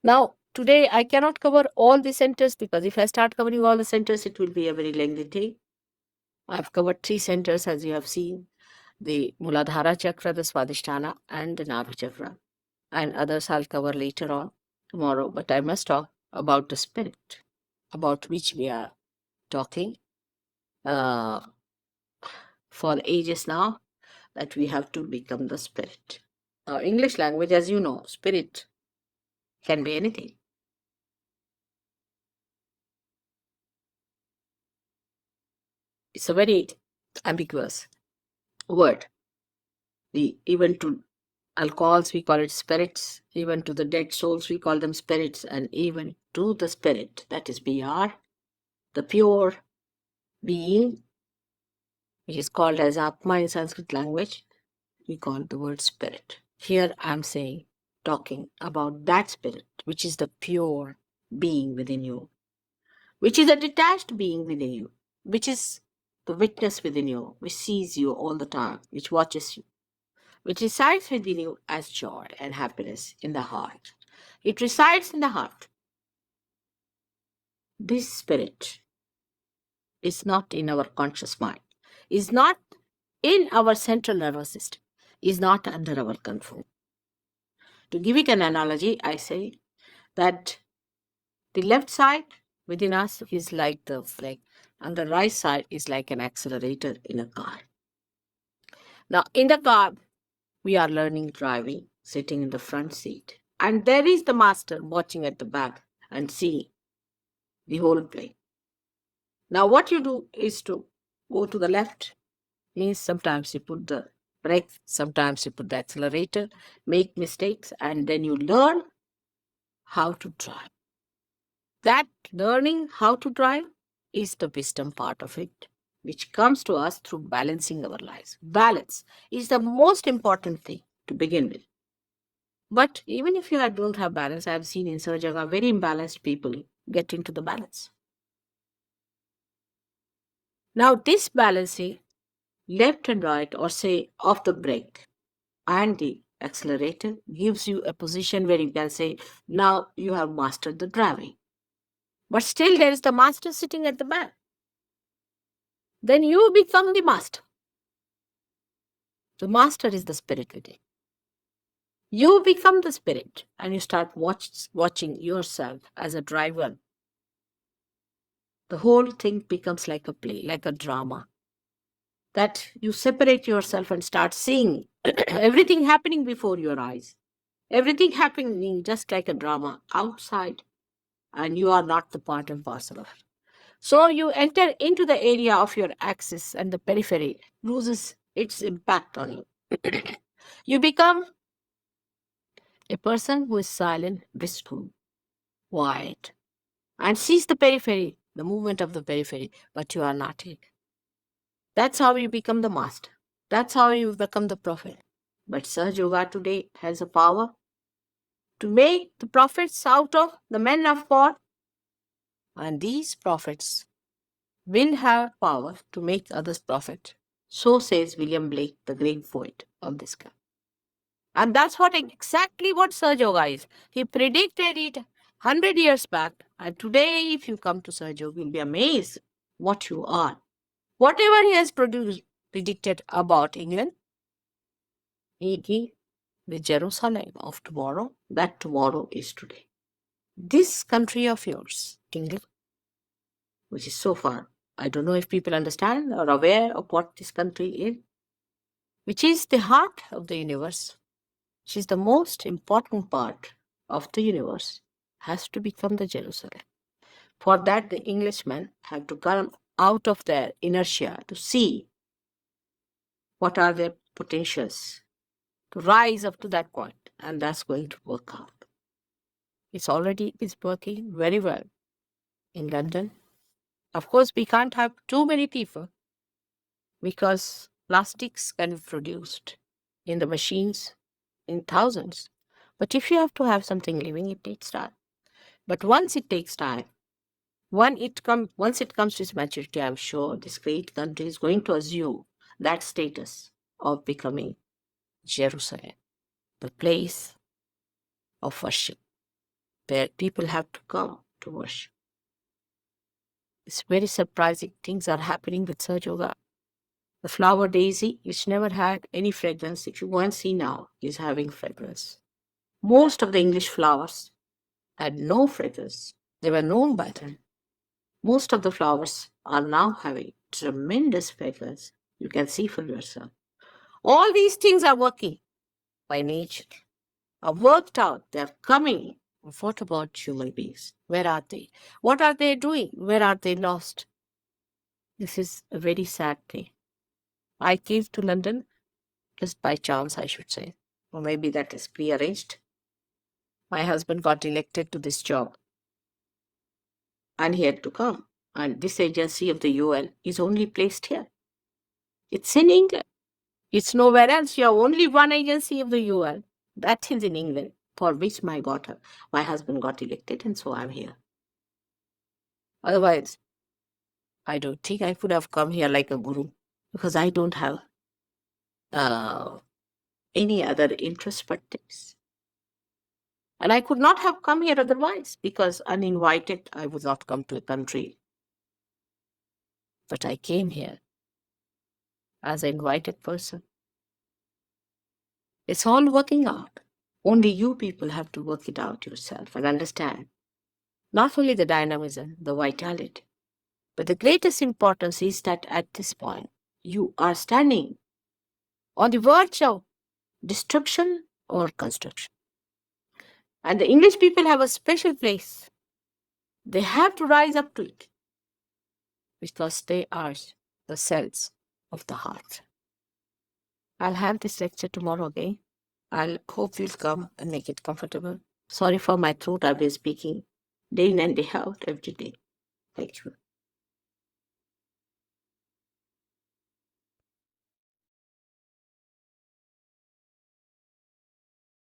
Now, today I cannot cover all the centers because if I start covering all the centers, it will be a very lengthy thing. I've covered 3 centers as you have seen, the Muladhara Chakra, the Swadhisthana, and the Nabhi Chakra. And others I'll cover later on tomorrow. But I must talk about the spirit, about which we are talking uh, for ages now, that we have to become the spirit. English language, as you know, spirit can be anything. It's a very ambiguous word. Even to alcohols, we call it spirits. Even to the dead souls, we call them spirits. And even to the spirit, that is BR, the pure being, which is called as Atma in Sanskrit language, we call the word spirit. Here I'm saying, talking about that spirit, which is the pure being within you, which is a detached being within you, which is the witness within you, which sees you all the time, which watches you, which resides within you as joy and happiness in the heart. It resides in the heart. This spirit is not in our conscious mind, is not in our central nervous system, is not under our control. To give it an analogy, I say that the left side within us is like the flag, and the right side is like an accelerator in a car. Now, in the car, we are learning driving, sitting in the front seat, and there is the master watching at the back and seeing the whole play. Now, what you do is to go to the left, means sometimes you put the brake, sometimes you put the accelerator, make mistakes, and then you learn how to drive. That learning how to drive is the wisdom part of it, which comes to us through balancing our lives. Balance is the most important thing to begin with. But even if you don't have balance, I have seen in Sarjaga very imbalanced people get into the balance. Now, this balancing left and right, or say off the brake and the accelerator, gives you a position where you can say, now you have mastered the driving. But still, there is the master sitting at the back. Then you become the master. The master is the spirit within. You become the spirit and you start watching yourself as a driver. The whole thing becomes like a play, like a drama. That you separate yourself and start seeing everything happening before your eyes. Everything happening just like a drama outside, and you are not the part and parcel of it. So you enter into the area of your axis, and the periphery loses its impact on you. You become a person who is silent, wistful, quiet, and sees the periphery, the movement of the periphery, but you are not it. That's how you become the master. That's how you become the prophet. But Saj Yoga today has a power to make the prophets out of the men of God. And these prophets will have power to make others prophet. So says William Blake, the great poet of this country. And that's exactly what Saj Yoga is. He predicted it 100 years back. And today, if you come to Saj Yoga, you'll be amazed what you are. Whatever he has predicted about England, e.g., the Jerusalem of tomorrow, that tomorrow is today. This country of yours, England, which is so far, I don't know if people understand or aware of what this country is, which is the heart of the universe, which is the most important part of the universe, has to become the Jerusalem. For that, the Englishmen have to come out of their inertia to see what are their potentials, to rise up to that point, and that's going to work out. It's working very well in London. Of course, we can't have too many people because plastics can be produced in the machines in thousands. But if you have to have something living, it takes time. But once it takes time, once it comes to its maturity, I'm sure this great country is going to assume that status of becoming Jerusalem, the place of worship, where people have to come to worship. It's very surprising things are happening with Surge Yoga. The flower daisy, which never had any fragrance, if you go and see now, is having fragrance. Most of the English flowers had no fragrance. They were known by them. Most of the flowers are now having tremendous fragrance. You can see for yourself. All these things are working by nature, are worked out, they're coming. What about human beings? Where are they? What are they doing? Where are they lost? This is a very sad thing. I came to London just by chance, I should say. Or maybe that is prearranged. My husband got elected to this job and he had to come. And this agency of the UN is only placed here. It's in England. It's nowhere else. You have only one agency of the UN. That is in England, for which my husband got elected, and so I'm here. Otherwise, I don't think I could have come here like a guru, because I don't have any other interest but this. And I could not have come here otherwise, because uninvited, I would not come to a country. But I came here as an invited person. It's all working out. Only you people have to work it out yourself and understand not only the dynamism, the vitality, but the greatest importance is that at this point, you are standing on the verge of destruction or construction. And the English people have a special place. They have to rise up to it because they are the cells of the heart. I'll have this lecture tomorrow again. I'll hope you'll come and make it comfortable. Sorry for my throat. I've been speaking day in and day out every day. Thank you.